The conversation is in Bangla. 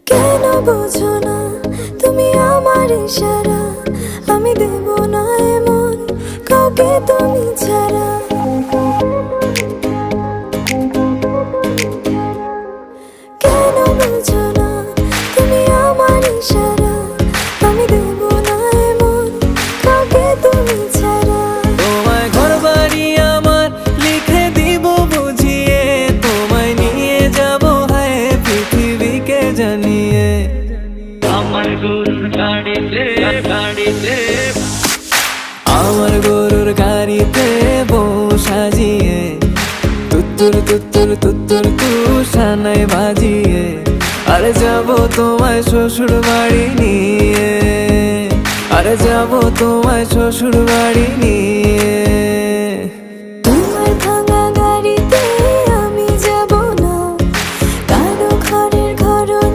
কেন বোঝো না তুমি আমার ইশারা, আমি দেব না এমন কাউকে তুমি ছাড়া। কেন বোঝো না তুমি আমার ইশারা, আমি দেব না এমন কাউকে তুমি ছাড়া। তোমায় ঘরবাড়ি আমার লিখে দিব বুঝিয়ে, তোমায় নিয়ে যাব হায় পৃথিবীকে জানিয়ে। আমার গরুর গাড়িতে আমার গরুর গাড়িতে বউ সাজিয়ে, তুত্তুর তুত্তুর তুত্তুর তুষানায় বাজিয়ে, আরে যাব তোমায় শ্বশুর বাড়ি নিয়ে, আরে যাব তোমায় শ্বশুর বাড়ি নিয়ে।